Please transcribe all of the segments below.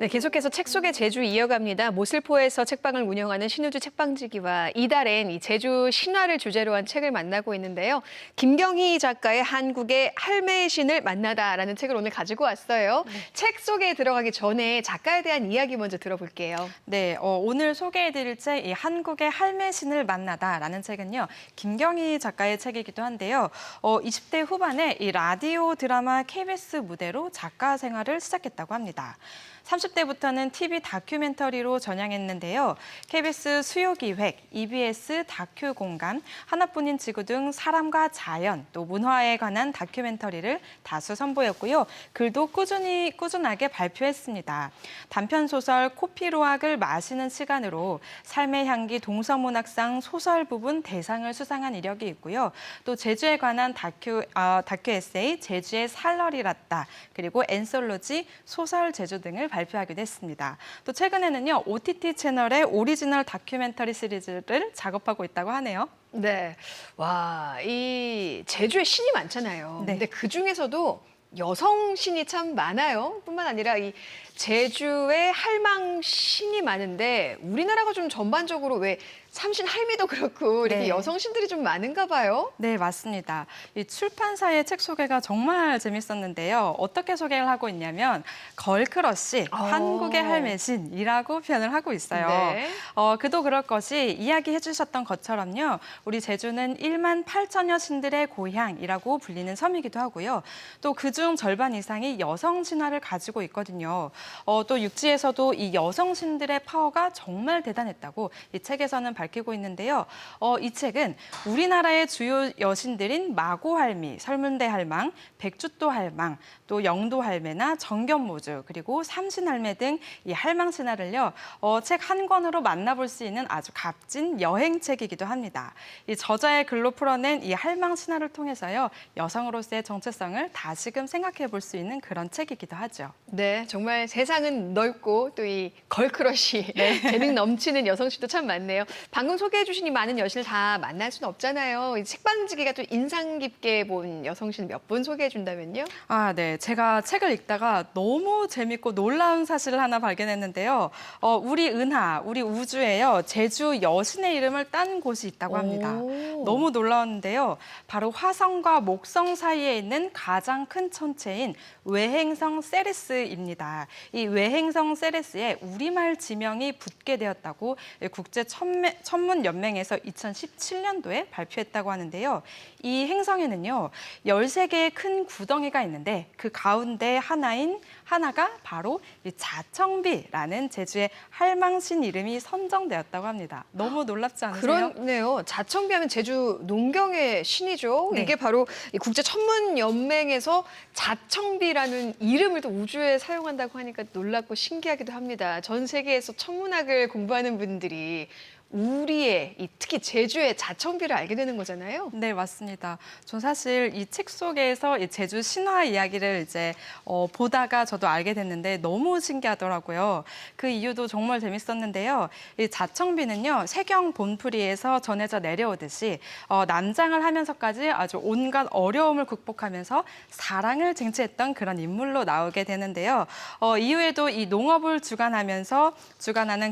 네, 계속해서 책 속의 제주 이어갑니다. 모슬포에서 책방을 운영하는 신우주 책방지기와 이달엔 이 제주 신화를 주제로 한 책을 만나고 있는데요. 김경희 작가의 한국의 할매의 신을 만나다라는 책을 오늘 가지고 왔어요. 책 속에 들어가기 전에 작가에 대한 이야기 먼저 들어볼게요. 네, 오늘 소개해드릴 책, 이 한국의 할매 신을 만나다라는 책은요, 김경희 작가의 책이기도 한데요. 20대 후반에 이 라디오 드라마 KBS 무대로 작가 생활을 시작했다고 합니다. 30대부터는 TV 다큐멘터리로 전향했는데요. KBS 수요기획, EBS 다큐 공감, 하나뿐인 지구 등 사람과 자연, 또 문화에 관한 다큐멘터리를 다수 선보였고요. 글도 꾸준하게 발표했습니다. 단편소설 코피로학을 마시는 시간으로 삶의 향기 동서문학상 소설 부분 대상을 수상한 이력이 있고요. 또 제주에 관한 다큐 에세이 제주의 살얼이랐다, 그리고 엔솔로지 소설 제주 등을 발표하기도 했습니다. 또 최근에는요, OTT 채널의 오리지널 다큐멘터리 시리즈를 작업하고 있다고 하네요. 네, 와, 이 제주에 신이 많잖아요. 네. 근데 그 중에서도 여성 신이 참 많아요. 뿐만 아니라 이 제주에 할망 신이 많은데 우리나라가 좀 전반적으로 왜 삼신 할미도 그렇고 이렇게 네. 여성 신들이 좀 많은가 봐요. 네, 맞습니다. 이 출판사의 책 소개가 정말 재밌었는데요. 어떻게 소개를 하고 있냐면 걸크러쉬, 한국의 할매신이라고 표현을 하고 있어요. 네. 그도 그럴 것이 이야기해 주셨던 것처럼요. 우리 제주는 1만 8천여 신들의 고향이라고 불리는 섬이기도 하고요. 또 그중 절반 이상이 여성 신화를 가지고 있거든요. 또 육지에서도 이 여성 신들의 파워가 정말 대단했다고 이 책에서는 밝히고 있는데요. 이 책은 우리나라의 주요 여신들인 마고할미, 설문대 할망, 백주도 할망, 또 영도 할매나 정견모주, 그리고 삼신할매 등 이 할망 신화를요, 책 한 권으로 만나볼 수 있는 아주 값진 여행책이기도 합니다. 이 저자의 글로 풀어낸 이 할망 신화를 통해서요, 여성으로서의 정체성을 다시금 생각해 볼 수 있는 그런 책이기도 하죠. 네, 정말 세상은 넓고 또 이 걸크러쉬, 재능 넘치는 여성신도 참 많네요. 방금 소개해 주신 이 많은 여신을 다 만날 수는 없잖아요. 이 책방지기가 또 인상 깊게 본 여성신 몇 분 소개해 준다면요? 아, 네. 제가 책을 읽다가 너무 재밌고 놀라운 사실을 하나 발견했는데요. 우리 은하, 우리 우주에요, 제주 여신의 이름을 딴 곳이 있다고 합니다. 오. 너무 놀라웠는데요. 바로 화성과 목성 사이에 있는 가장 큰 천체인 외행성 세레스입니다. 이 외행성 세레스에 우리말 지명이 붙게 되었다고 국제 천문연맹에서 2017년도에 발표했다고 하는데요. 이 행성에는요, 13개의 큰 구덩이가 있는데 그 가운데 하나가 바로 이 자청비라는 제주의 할망신 이름이 선정되었다고 합니다. 너무 놀랍지 않으세요? 그렇네요. 자청비하면 제주 농경의 신이죠. 네. 이게 바로 이 국제 천문 연맹에서 자청비라는 이름을 또 우주에 사용한다고 하니까 놀랍고 신기하기도 합니다. 전 세계에서 천문학을 공부하는 분들이 우리의 특히 제주의 자청비를 알게 되는 거잖아요. 네, 맞습니다. 전 사실 이 책 속에서 이 제주 신화 이야기를 이제 보다가 저도 알게 됐는데 너무 신기하더라고요. 그 이유도 정말 재밌었는데요. 이 자청비는요, 세경 본풀이에서 전해져 내려오듯이 남장을 하면서까지 아주 온갖 어려움을 극복하면서 사랑을 쟁취했던 그런 인물로 나오게 되는데요. 이후에도 이 농업을 주관하는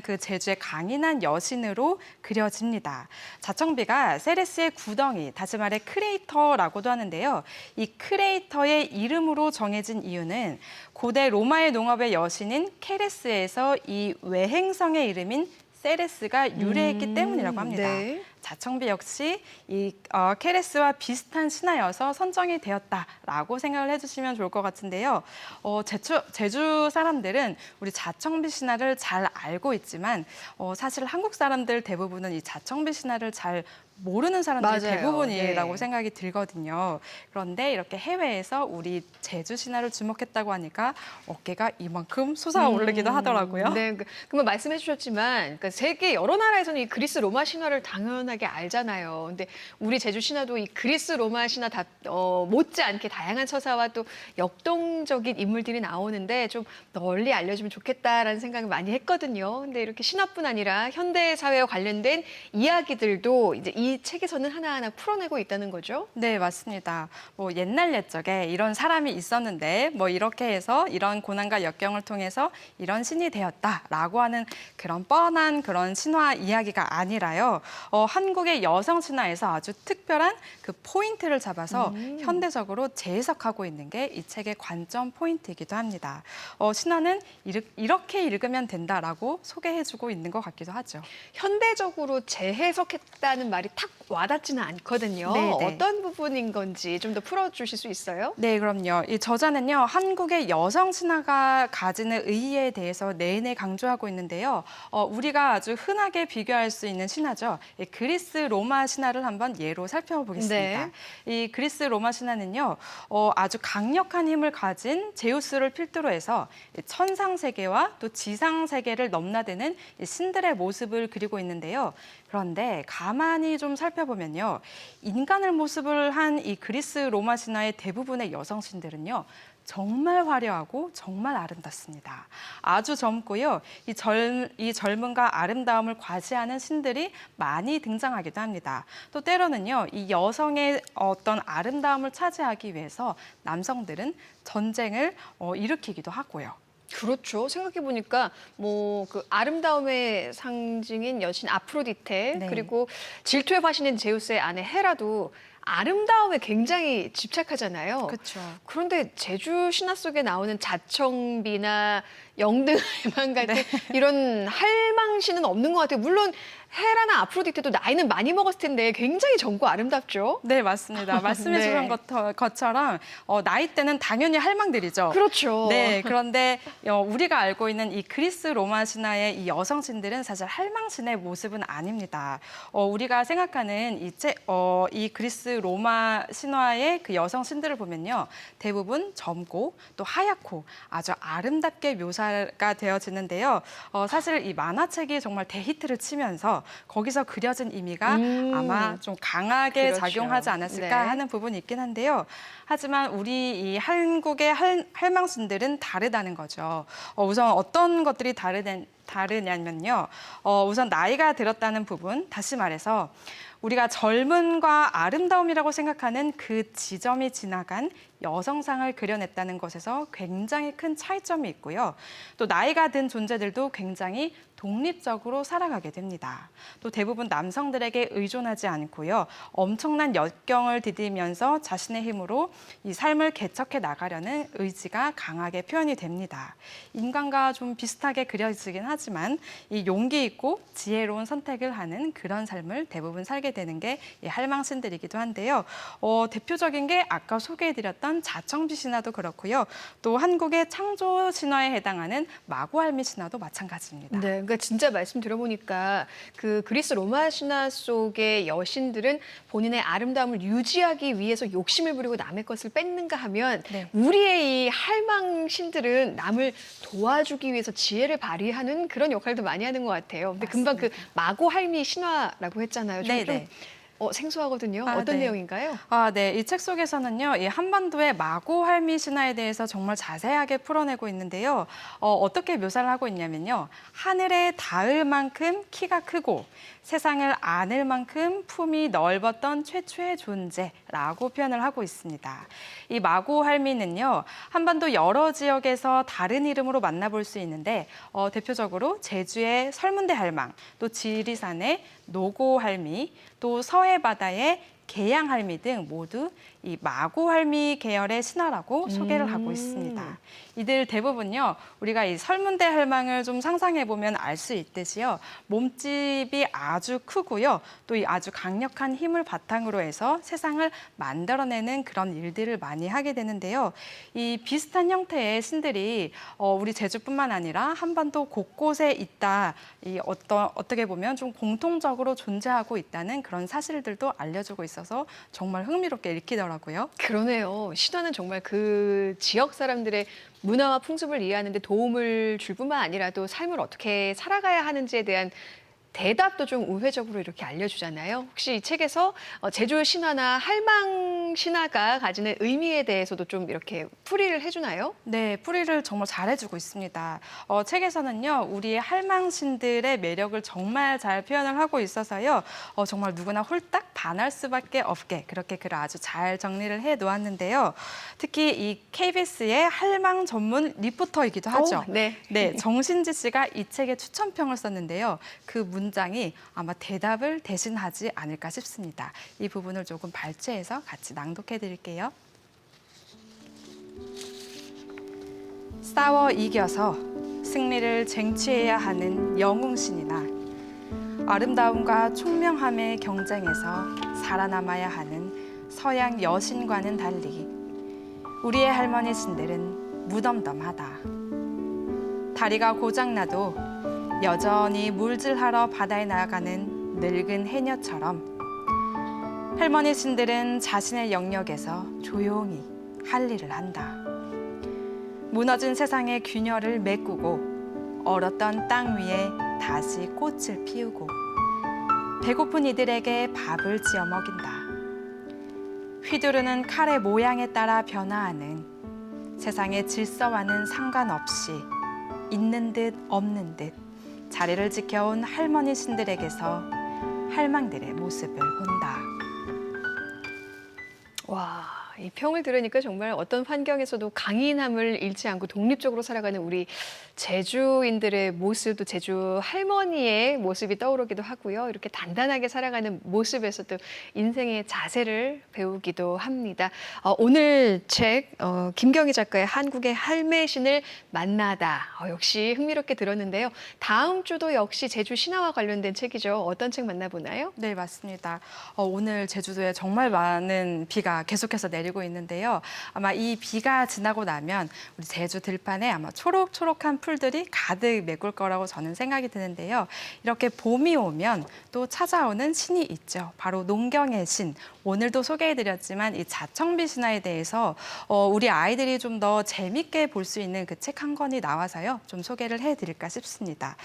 그 제주의 강인한 여신으로 그려집니다. 자청비가 세레스의 구덩이, 다시 말해 크레이터라고도 하는데요. 이 크레이터의 이름으로 정해진 이유는 고대 로마의 농업의 여신인 케레스에서 이 외행성의 이름인 세레스가 유래했기 때문이라고 합니다. 네. 자청비 역시 이 케레스와 비슷한 신화여서 선정이 되었다라고 생각을 해주시면 좋을 것 같은데요. 제주 사람들은 우리 자청비 신화를 잘 알고 있지만 사실 한국 사람들 대부분은 이 자청비 신화를 잘 모르는 사람들이 맞아요. 대부분이라고 네. 생각이 들거든요. 그런데 이렇게 해외에서 우리 제주 신화를 주목했다고 하니까 어깨가 이만큼 솟아오르기도 하더라고요. 네, 그러면 말씀해 주셨지만 그러니까 세계 여러 나라에서는 이 그리스 로마 신화를 당연하게 생생하게 알잖아요. 근데 우리 제주 신화도 이 그리스 로마 신화 못지않게 다양한 서사와 또 역동적인 인물들이 나오는데 좀 널리 알려주면 좋겠다라는 생각을 많이 했거든요. 근데 이렇게 신화뿐 아니라 현대 사회와 관련된 이야기들도 이제 이 책에서는 하나하나 풀어내고 있다는 거죠. 네, 맞습니다. 뭐 옛날 옛적에 이런 사람이 있었는데 뭐 이렇게 해서 이런 고난과 역경을 통해서 이런 신이 되었다라고 하는 그런 뻔한 그런 신화 이야기가 아니라요. 한국의 여성 신화에서 아주 특별한 그 포인트를 잡아서 현대적으로 재해석하고 있는 게 이 책의 관점 포인트이기도 합니다. 신화는 이렇게 읽으면 된다라고 소개해주고 있는 것 같기도 하죠. 현대적으로 재해석했다는 말이 탁 와닿지는 않거든요. 네, 네. 어떤 부분인 건지 좀 더 풀어주실 수 있어요? 네, 그럼요. 이 저자는요, 한국의 여성 신화가 가지는 의의에 대해서 내내 강조하고 있는데요. 우리가 아주 흔하게 비교할 수 있는 신화죠. 이 그리스 로마 신화를 한번 예로 살펴보겠습니다. 이 그리스 로마 신화는요, 아주 강력한 힘을 가진 제우스를 필두로 해서 천상 세계와 또 지상 세계를 넘나드는 이 신들의 모습을 그리고 있는데요. 그런데 가만히 좀 살펴보면요. 인간을 모습을 한 이 그리스 로마 신화의 대부분의 여성 신들은요. 정말 화려하고 정말 아름답습니다. 아주 젊고요. 이 젊음과 아름다움을 과시하는 신들이 많이 등장하기도 합니다. 또 때로는요. 이 여성의 어떤 아름다움을 차지하기 위해서 남성들은 전쟁을 일으키기도 하고요. 그렇죠. 생각해 보니까 뭐 그 아름다움의 상징인 여신 아프로디테 네. 그리고 질투의 화신인 제우스의 아내 헤라도 아름다움에 굉장히 집착하잖아요. 그렇죠. 그런데 제주 신화 속에 나오는 자청비나 영등할망 같은 이런 할망신은 없는 것 같아요. 물론 헤라나 아프로디테도 나이는 많이 먹었을 텐데 굉장히 젊고 아름답죠. 네, 맞습니다. 말씀해 주신 네. 것처럼 나이 때는 당연히 할망들이죠. 그렇죠. 네, 그런데 우리가 알고 있는 이 그리스 로마 신화의 이 여성 신들은 사실 할망신의 모습은 아닙니다. 우리가 생각하는 이 그리스 로마 신화의 그 여성 신들을 보면요. 대부분 젊고 또 하얗고 아주 아름답게 묘사가 되어지는데요. 사실 이 만화책이 정말 대히트를 치면서 거기서 그려진 의미가 아마 좀 강하게 그렇죠. 작용하지 않았을까 네. 하는 부분이 있긴 한데요. 하지만 우리 이 한국의 할망신들은 다르다는 거죠. 우선 어떤 것들이 다르냐면요. 우선 나이가 들었다는 부분, 다시 말해서 우리가 젊음과 아름다움이라고 생각하는 그 지점이 지나간 여성상을 그려냈다는 것에서 굉장히 큰 차이점이 있고요. 또 나이가 든 존재들도 굉장히 독립적으로 살아가게 됩니다. 또 대부분 남성들에게 의존하지 않고요. 엄청난 역경을 디디면서 자신의 힘으로 이 삶을 개척해 나가려는 의지가 강하게 표현이 됩니다. 인간과 좀 비슷하게 그려지긴 하지만 이 용기 있고 지혜로운 선택을 하는 그런 삶을 대부분 살게 되는 게 이 할망신들이기도 한데요. 대표적인 게 아까 소개해드렸던 자청비 신화도 그렇고요. 또 한국의 창조 신화에 해당하는 마구할미 신화도 마찬가지입니다. 네, 그러니까 진짜 말씀 들어보니까 그 그리스 로마 신화 속의 여신들은 본인의 아름다움을 유지하기 위해서 욕심을 부리고 남의 것을 뺏는가 하면 네. 우리의 이 할망 신들은 남을 도와주기 위해서 지혜를 발휘하는 그런 역할도 많이 하는 것 같아요. 근데 금방 그 마고할미 신화라고 했잖아요. 좀 네네. 생소하거든요. 아, 어떤 네. 내용인가요? 네. 이 책 속에서는요, 이 한반도의 마고할미 신화에 대해서 정말 자세하게 풀어내고 있는데요. 어떻게 묘사를 하고 있냐면요. 하늘에 닿을 만큼 키가 크고 세상을 안을 만큼 품이 넓었던 최초의 존재라고 표현을 하고 있습니다. 이 마고할미는요, 한반도 여러 지역에서 다른 이름으로 만나볼 수 있는데 대표적으로 제주의 설문대 할망, 또 지리산의 노고할미, 또 서해 바다의 계양할미 등 모두 이 마고할미 계열의 신화라고 소개를 하고 있습니다. 이들 대부분요, 우리가 이 설문대 할망을 좀 상상해 보면 알 수 있듯이요, 몸집이 아주 크고요, 또 이 아주 강력한 힘을 바탕으로 해서 세상을 만들어내는 그런 일들을 많이 하게 되는데요. 이 비슷한 형태의 신들이 우리 제주뿐만 아니라 한반도 곳곳에 있다. 어떻게 보면 좀 공통적으로 존재하고 있다는 그런 사실들도 알려주고 있어서 정말 흥미롭게 읽히더라고요. 그러네요. 신화는 정말 그 지역 사람들의 문화와 풍습을 이해하는 데 도움을 줄 뿐만 아니라 또 삶을 어떻게 살아가야 하는지에 대한 대답도 좀 우회적으로 이렇게 알려주잖아요. 혹시 이 책에서 제주 신화나 할망 신화가 가지는 의미에 대해서도 좀 이렇게 풀이를 해주나요? 네, 풀이를 정말 잘해주고 있습니다. 책에서는요, 우리 할망신들의 매력을 정말 잘 표현을 하고 있어서요, 정말 누구나 홀딱 반할 수밖에 없게 그렇게 글을 아주 잘 정리를 해 놓았는데요. 특히 이 KBS의 할망 전문 리포터이기도 하죠. 네. 네, 정신지 씨가 이 책에 추천평을 썼는데요. 그 문장이 아마 대답을 대신하지 않을까 싶습니다. 이 부분을 조금 발췌해서 같이 낭독해 드릴게요. 싸워 이겨서 승리를 쟁취해야 하는 영웅신이나 아름다움과 총명함의 경쟁에서 살아남아야 하는 서양 여신과는 달리 우리의 할머니 신들은 무덤덤하다. 다리가 고장나도 여전히 물질하러 바다에 나가는 늙은 해녀처럼 할머니 신들은 자신의 영역에서 조용히 할 일을 한다. 무너진 세상의 균열을 메꾸고 얼었던 땅 위에 다시 꽃을 피우고 배고픈 이들에게 밥을 지어 먹인다. 휘두르는 칼의 모양에 따라 변화하는 세상의 질서와는 상관없이 있는 듯 없는 듯 자리를 지켜온 할머니 신들에게서 할망들의 모습을 본다. 와, 이 평을 들으니까 정말 어떤 환경에서도 강인함을 잃지 않고 독립적으로 살아가는 우리 제주인들의 모습, 또 제주 할머니의 모습이 떠오르기도 하고요. 이렇게 단단하게 살아가는 모습에서도 인생의 자세를 배우기도 합니다. 오늘 책 김경희 작가의 한국의 할매신을 만나다. 역시 흥미롭게 들었는데요. 다음 주도 역시 제주 신화와 관련된 책이죠. 어떤 책 만나보나요? 네, 맞습니다. 오늘 제주도에 정말 많은 비가 계속해서 내리고 있는데요. 아마 이 비가 지나고 나면 우리 제주 들판에 아마 초록초록한 풀들이 가득 메꿀 거라고 저는 생각이 드는데요. 이렇게 봄이 오면 또 찾아오는 신이 있죠. 바로 농경의 신. 오늘도 소개해드렸지만 이 자청비 신화에 대해서 우리 아이들이 좀 더 재밌게 볼 수 있는 그 책 한 권이 나와서요. 좀 소개를 해드릴까 싶습니다.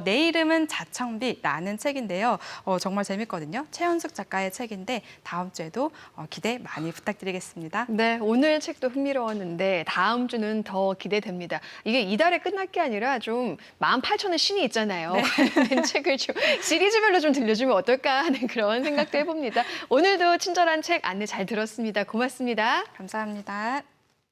내 이름은 자청비라는 책인데요. 정말 재밌거든요. 최현숙 작가의 책인데 다음 주에도 기대 많이 부탁드리겠습니다. 네, 오늘 책도 흥미로웠는데 다음 주는 더 기대됩니다. 이게 이달에 끝날 게 아니라 좀 18,000의 신이 있잖아요. 관련된 책을 좀 시리즈별로 좀 들려주면 어떨까 하는 그런 생각도 해봅니다. 오늘도 친절한 책 안내 잘 들었습니다. 고맙습니다. 감사합니다.